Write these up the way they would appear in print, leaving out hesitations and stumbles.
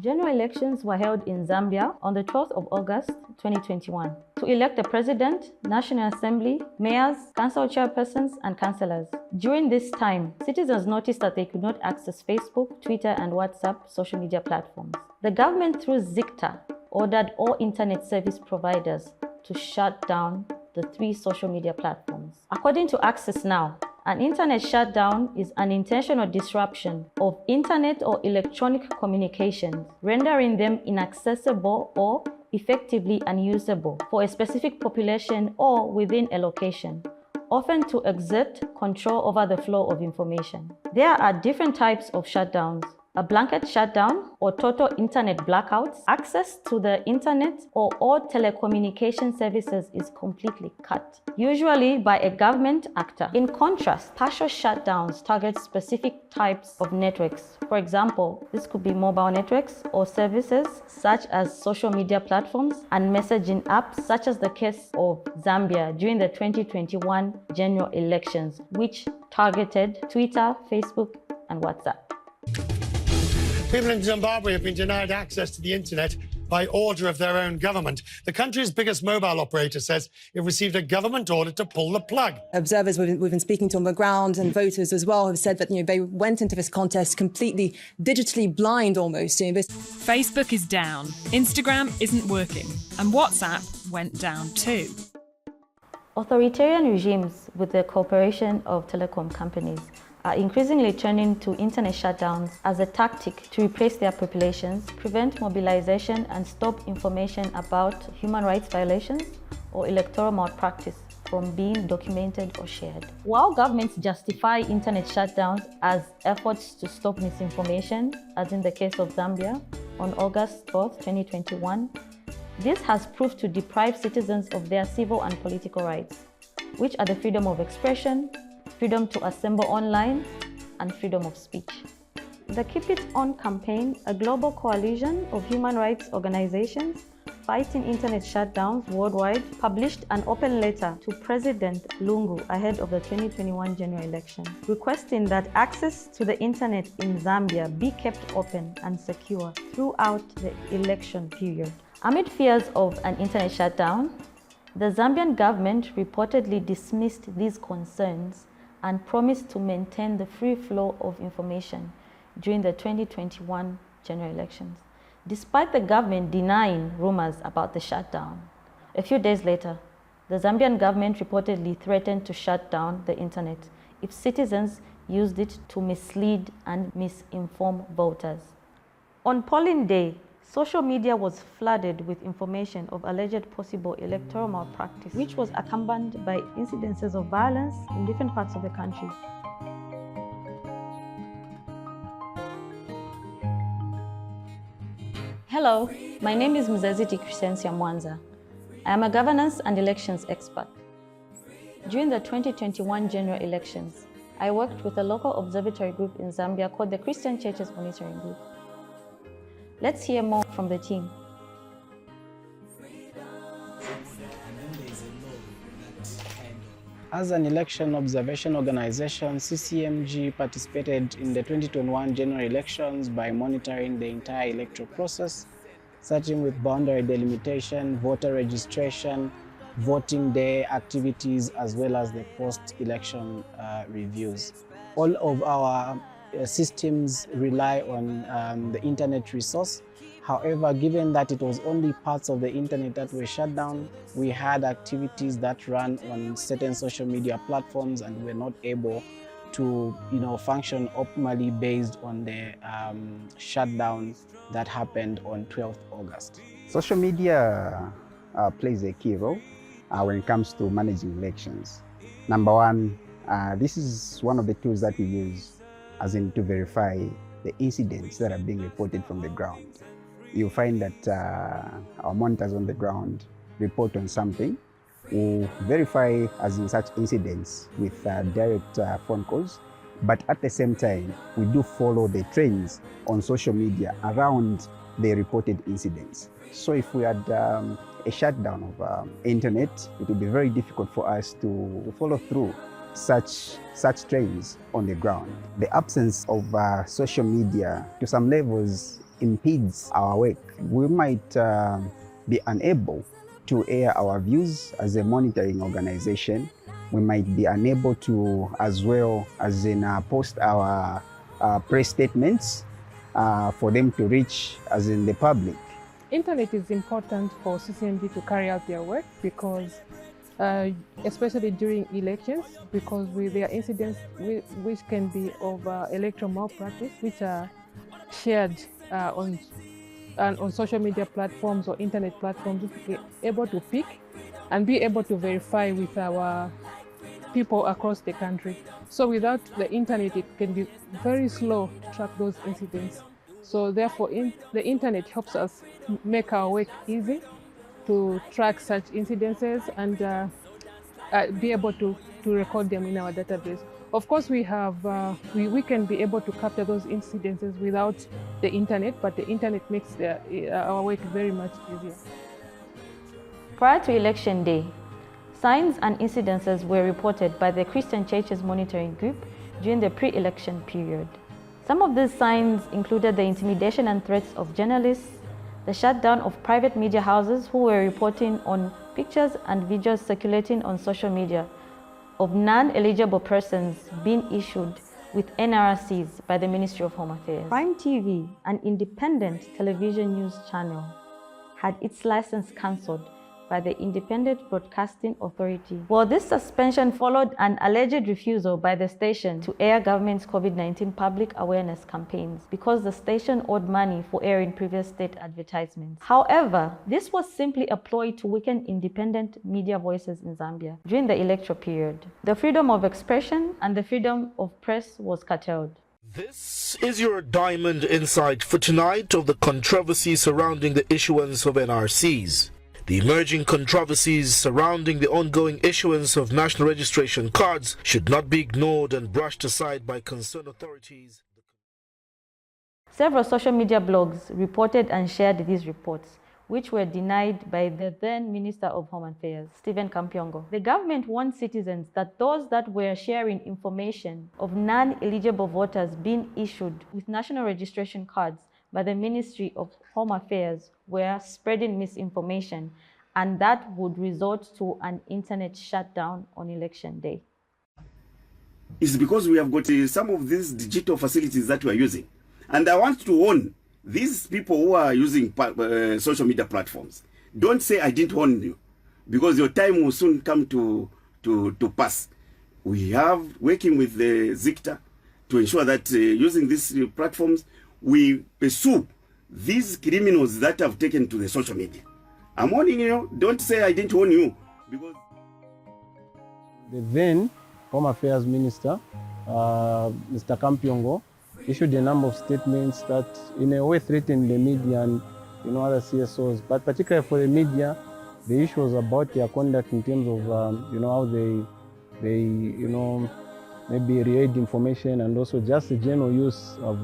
General elections were held in Zambia on the 12th of August 2021 to elect a president, National Assembly, mayors, council chairpersons, and councillors. During this time, citizens noticed that they could not access Facebook, Twitter, and WhatsApp social media platforms. The government, through ZICTA, ordered all internet service providers to shut down the 3 social media platforms. According to Access Now, an internet shutdown is an intentional disruption of internet or electronic communications, rendering them inaccessible or effectively unusable for a specific population or within a location, often to exert control over the flow of information. There are different types of shutdowns: a blanket shutdown or total internet blackouts. Access to the internet or all telecommunication services is completely cut, usually by a government actor. In contrast, partial shutdowns target specific types of networks. For example, this could be mobile networks or services such as social media platforms and messaging apps, such as the case of Zambia during the 2021 general elections, which targeted Twitter, Facebook, and WhatsApp. People in Zimbabwe have been denied access to the internet by order of their own government. The country's biggest mobile operator says it received a government order to pull the plug. Observers we've been speaking to on the ground, and voters as well, have said that they went into this contest completely digitally blind almost. Facebook is down, Instagram isn't working, and WhatsApp went down too. Authoritarian regimes, with the cooperation of telecom companies, are increasingly turning to internet shutdowns as a tactic to repress their populations, prevent mobilization, and stop information about human rights violations or electoral malpractice from being documented or shared. While governments justify internet shutdowns as efforts to stop misinformation, as in the case of Zambia on August 12, 2021, this has proved to deprive citizens of their civil and political rights, which are the freedom of expression, freedom to assemble online, and freedom of speech. The Keep It On campaign, a global coalition of human rights organizations fighting internet shutdowns worldwide, published an open letter to President Lungu ahead of the 2021 general election, requesting that access to the internet in Zambia be kept open and secure throughout the election period. Amid fears of an internet shutdown, the Zambian government reportedly dismissed these concerns and promised to maintain the free flow of information during the 2021 general elections, despite the government denying rumors about the shutdown. A few days later, the Zambian government reportedly threatened to shut down the internet if citizens used it to mislead and misinform voters. On polling day, social media was flooded with information of alleged possible electoral malpractice, which was accompanied by incidences of violence in different parts of the country. Hello, my name is Mzaziti Crescencia Mwanza. I am a governance and elections expert. During the 2021 general elections, I worked with a local observatory group in Zambia called the Christian Churches Monitoring Group. Let's hear more from the team. As an election observation organization, CCMG participated in the 2021 general elections by monitoring the entire electoral process, starting with boundary delimitation, voter registration, voting day activities, as well as the post-election reviews. All of our systems rely on the internet resource. However, given that it was only parts of the internet that were shut down, we had activities that ran on certain social media platforms and were not able to function optimally based on the shutdown that happened on 12th August. Social media plays a key role when it comes to managing elections. Number one, this is one of the tools that we use as in to verify the incidents that are being reported from the ground. You'll find that our monitors on the ground report on something. We'll verify as in such incidents with direct phone calls, but at the same time, we do follow the trends on social media around the reported incidents. So if we had a shutdown of internet, it would be very difficult for us to follow through such trends on the ground. The absence of social media to some levels impedes our work. We might be unable to air our views as a monitoring organization. We might be unable to, as well as in post our press statements for them to reach as in the public. Internet is important for CCMG to carry out their work because, especially during elections, because there are incidents which can be of electoral malpractice, which are shared on social media platforms or internet platforms, which we are able to pick and be able to verify with our people across the country. So without the internet, it can be very slow to track those incidents. So therefore, the internet helps us make our work easy to track such incidences and be able to record them in our database. Of course, we can be able to capture those incidences without the internet, but the internet makes our work very much easier. Prior to election day, signs and incidences were reported by the Christian Churches Monitoring Group during the pre-election period. Some of these signs included the intimidation and threats of journalists, the shutdown of private media houses who were reporting on pictures and videos circulating on social media of non-eligible persons being issued with NRCs by the Ministry of Home Affairs. Prime TV, an independent television news channel, had its license cancelled by the Independent Broadcasting Authority. Well, this suspension followed an alleged refusal by the station to air government's COVID-19 public awareness campaigns because the station owed money for airing previous state advertisements. However, this was simply a ploy to weaken independent media voices in Zambia during the electoral period. The freedom of expression and the freedom of press was curtailed. This is your Diamond Insight for tonight of the controversy surrounding the issuance of NRCs. The emerging controversies surrounding the ongoing issuance of national registration cards should not be ignored and brushed aside by concerned authorities. Several social media blogs reported and shared these reports, which were denied by the then Minister of Home Affairs, Stephen Kampyongo. The government warned citizens that those that were sharing information of non-eligible voters being issued with national registration cards by the Ministry of Home Affairs were spreading misinformation, and that would result to an internet shutdown on election day. It's because we have got some of these digital facilities that we are using. And I want to warn these people who are using social media platforms. Don't say I didn't warn you, because your time will soon come to pass. We have working with the ZICTA to ensure that using these platforms, we pursue these criminals that have taken to the social media. I'm warning you, don't say I didn't warn you, because the then Home Affairs Minister, Mr. Kampyongo, issued a number of statements that in a way threatened the media and other CSOs, but particularly for the media, the issue was about their conduct in terms of how they maybe read information, and also just the general use of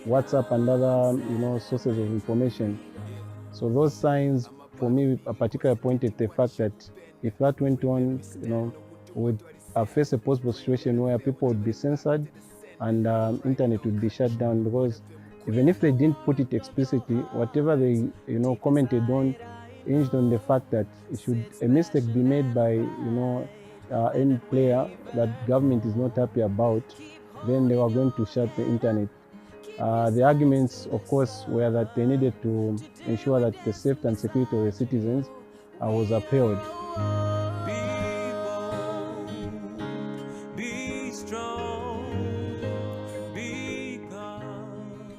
WhatsApp and other sources of information. So those signs for me particularly pointed to the fact that if that went on, would face a possible situation where people would be censored and internet would be shut down, because even if they didn't put it explicitly, whatever they commented on hinged on the fact that a mistake be made by any player that government is not happy about, then they were going to shut the internet. The arguments, of course, were that they needed to ensure that the safety and security of the citizens was upheld.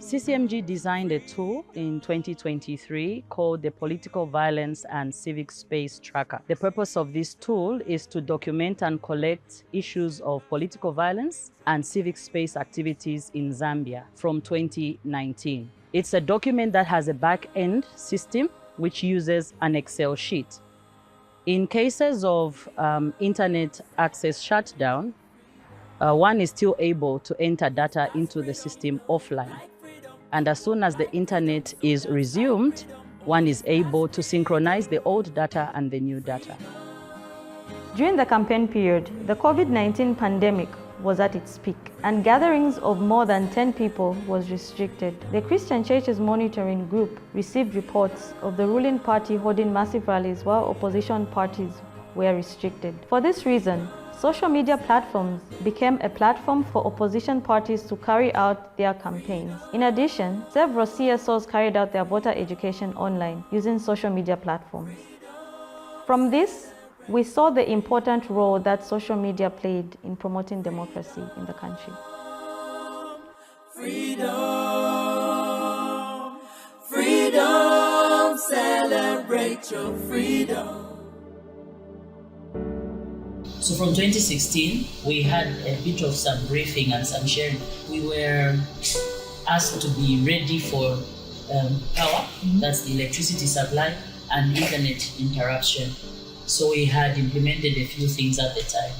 CCMG designed a tool in 2023 called the Political Violence and Civic Space Tracker. The purpose of this tool is to document and collect issues of political violence and civic space activities in Zambia from 2019. It's a document that has a back-end system which uses an Excel sheet. In cases of internet access shutdown, one is still able to enter data into the system offline. And as soon as the internet is resumed, one is able to synchronize the old data and the new data. During the campaign period, the COVID-19 pandemic was at its peak, and gatherings of more than 10 people was restricted. The Christian Churches Monitoring Group received reports of the ruling party holding massive rallies while opposition parties were restricted. For this reason, social media platforms became a platform for opposition parties to carry out their campaigns. In addition, several CSOs carried out their voter education online using social media platforms. From this, we saw the important role that social media played in promoting democracy in the country. Freedom, freedom, celebrate your freedom. So from 2016, we had a bit of some briefing and some sharing. We were asked to be ready for power, that's the electricity supply, and internet interruption. So we had implemented a few things at the time.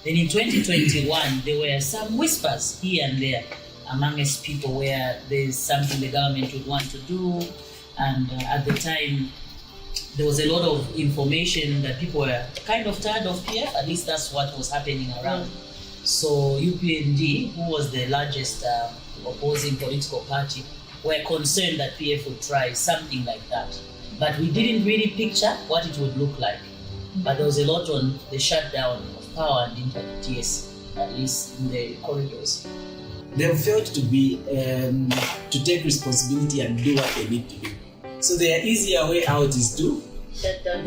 Then in 2021, there were some whispers here and there amongst people where there's something the government would want to do. And at the time, there was a lot of information that people were kind of tired of PF, at least that's what was happening around. So UPND, who was the largest opposing political party, were concerned that PF would try something like that. But we didn't really picture what it would look like. But there was a lot on the shutdown of power and internet, yes, at least in the corridors. They felt to be to take responsibility and do what they need to do. So their easier way out is to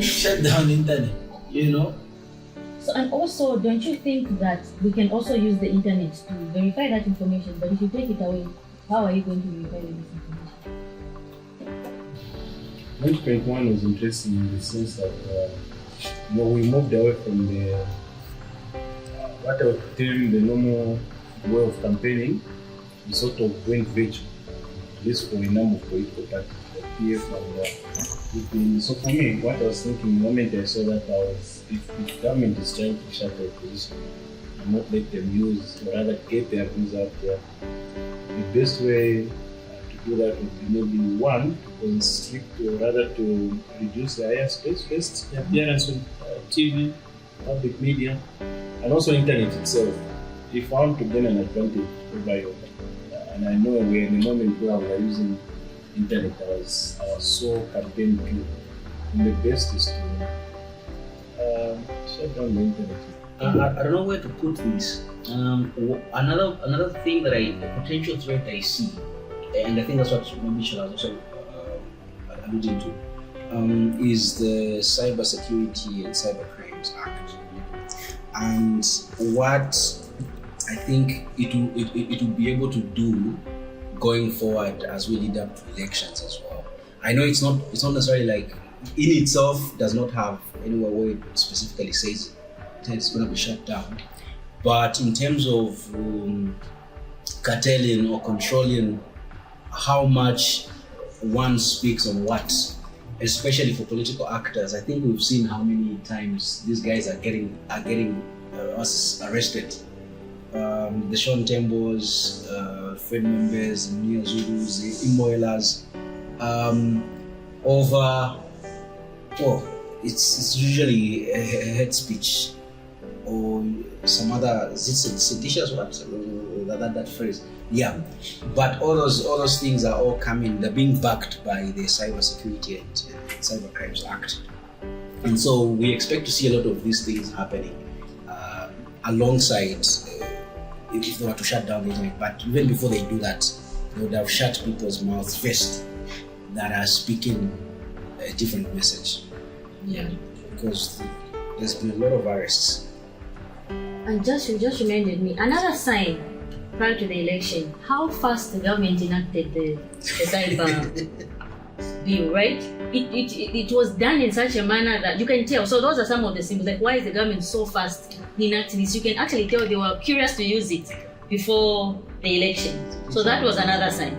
shut down internet, you know. So, and also, don't you think that we can also use the internet to verify that information? But if you take it away, how are you going to verify this information? 2021 was interesting in the sense that we moved away from the what I was terming the normal way of campaigning. We sort of went virtual, at least for a number of political parties, like PF and UPN. So for me, what I was thinking the moment I saw that, if the government is trying to shut the opposition and not let them use, or rather get their views out there, the best way to do that would be maybe one, to constrict or rather to reduce the airspace first, the appearance on TV, public media, and also internet itself. If I want to gain an advantage over you, and I know we're in a moment where we are using internet as so campaign tool, and the best is to shut down the internet. I don't know where to put this. Another thing that a potential threat I see, and I think that's what maybe Shala was also alluding to, is the Cyber Security and Cyber Crimes Act. And what I think it will be able to do going forward as we lead up to elections as well. I know it's not necessarily like in itself does not have anywhere where it specifically says it's going to be shut down, but in terms of curtailing or controlling how much one speaks on what, especially for political actors, I think we've seen how many times these guys are getting us arrested. The Sean Tembos, Fred members, Nia Zulus, the Imoelas, over, it's usually a hate speech or some other, is it seditious, that phrase? Yeah, but all those things are all coming, they're being backed by the Cyber Security and Cyber Crimes Act. And so we expect to see a lot of these things happening alongside if they were to shut down the internet. But even before they do that, they would have shut people's mouths first that are speaking a different message. Yeah, because there's been a lot of arrests. And you just reminded me, another sign prior to the election, how fast the government enacted the cyber bill, right? It was done in such a manner that you can tell. So those are some of the symbols, like why is the government so fast in enacting this? You can actually tell they were curious to use it before the election. So that was another sign.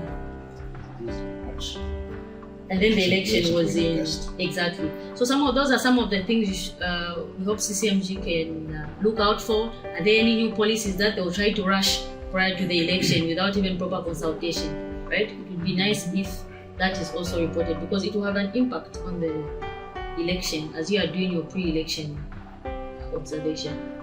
And then the election was in, exactly. So those are some of the things we hope CCMG can look out for. Are there any new policies that they will try to rush prior to the election without even proper consultation, right? It would be nice if that is also reported, because it will have an impact on the election as you are doing your pre-election observation.